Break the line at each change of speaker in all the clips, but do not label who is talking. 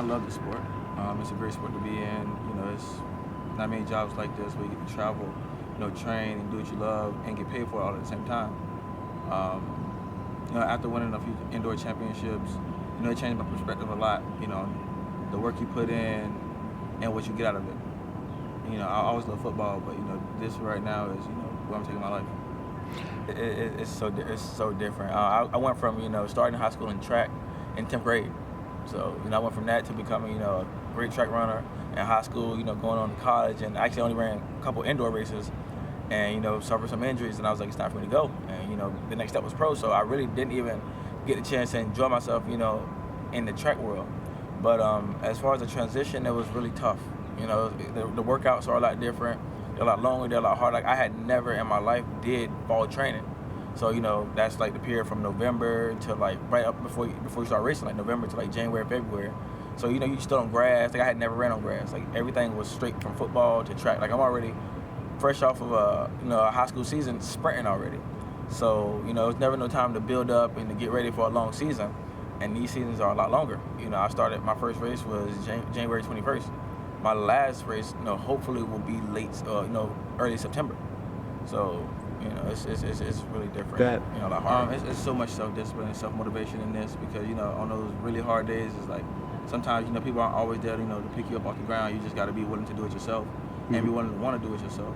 I love the sport. It's a great sport to be in. It's not many jobs like this where you get to travel, train and do what you love and get paid for it all at the same time. After winning a few indoor championships, it changed my perspective a lot. The work you put in and what you get out of it. I always love football, but this right now is where I'm taking my life. It's so different. I went from starting high school in track in 10th grade. So, I went from that to becoming, a great track runner in high school, going on to college, and I actually only ran a couple indoor races and, suffered some injuries, and I was like, it's time for me to go. And, the next step was pro, so I really didn't even get the chance to enjoy myself, in the track world. But as far as the transition, it was really tough. The workouts are a lot different. They're a lot longer, they're a lot harder. Like, I had never in my life did fall training. So, that's like the period from November to like right up before you start racing, like November to like January, February. So, you still on grass. Like, I had never ran on grass. Like, everything was straight from football to track. Like, I'm already fresh off of a high school season sprinting already. So, it's never no time to build up and to get ready for a long season. And these seasons are a lot longer. I started, my first race was January 21st. My last race, hopefully will be late, early September. So, it's really different. A lot harder. It's so much self-discipline and self-motivation in this because, on those really hard days, it's like sometimes, people aren't always there, to pick you up off the ground. You just got to be willing to do it yourself and be willing to want to do it yourself.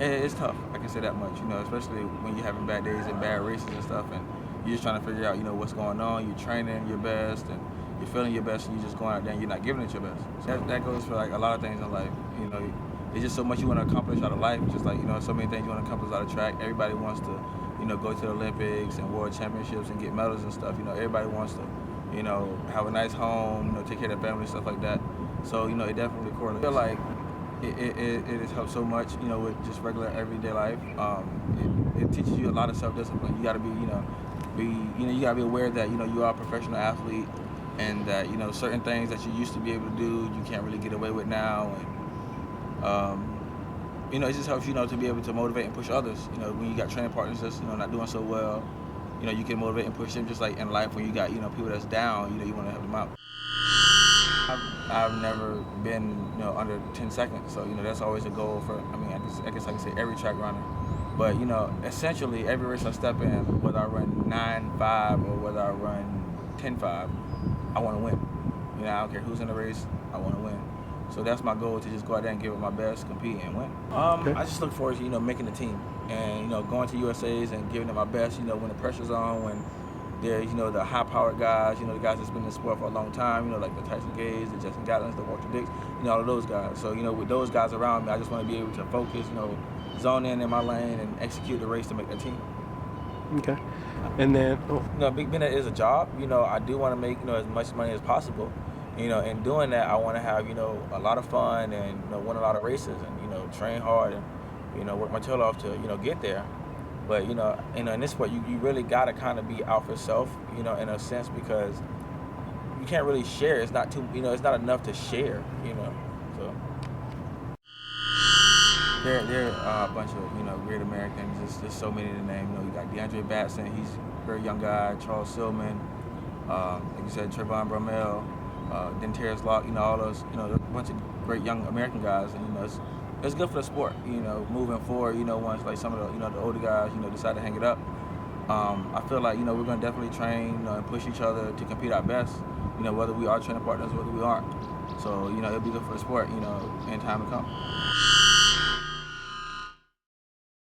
It's tough, I can say that much, especially when you're having bad days and bad races and stuff, and you're just trying to figure out, what's going on. You're training your best and you're feeling your best, and you're just going out there and you're not giving it your best. So that goes for like a lot of things in life, It's just so much you want to accomplish out of life. Just like, so many things you want to accomplish out of track. Everybody wants to, go to the Olympics and World Championships and get medals and stuff. Everybody wants to, have a nice home, take care of their family, stuff like that. So, it definitely correlates. I feel like it has helped so much, with just regular everyday life. It teaches you a lot of self-discipline. You got to be, you got to be aware that, you are a professional athlete and that, certain things that you used to be able to do, you can't really get away with now. And, it just helps, to be able to motivate and push others. When you got training partners that's, not doing so well, you can motivate and push them just like in life when you got, people that's down, you want to help them out. I've never been, under 10 seconds. So, that's always a goal for, I guess I can say every track runner. But, essentially every race I step in, whether I run 9.5 or whether I run 10.5, I want to win. I don't care who's in the race, I want to win. So that's my goal, to just go out there and give it my best, compete, and win. I just look forward to, making the team and, going to USA's and giving it my best, when the pressure's on, when they're, the high-powered guys, the guys that's been in the sport for a long time, like the Tyson Gage, the Justin Gatlins, the Walter Dix, all of those guys. So, with those guys around me, I just want to be able to focus, zone in my lane and execute the race to make the team.
Okay. And then,
being that it is a job, I do want to make, as much money as possible. In doing that, I want to have, a lot of fun and, win a lot of races and, train hard and, work my tail off to, get there. But, in this sport, you really got to kind of be out for yourself, in a sense, because you can't really share. It's not too, it's not enough to share, so. There are a bunch of, great Americans. There's so many to name. You got DeAndre Batson, he's a very young guy. Charles Silman, like you said, Trayvon Bromell. Denterius Locke, all those, a bunch of great young American guys, and it's good for the sport, moving forward. Once like some of the older guys, decide to hang it up. I feel like we're gonna definitely train, and push each other to compete our best, whether we are training partners, whether we aren't. So it'll be good for the sport, in time to come.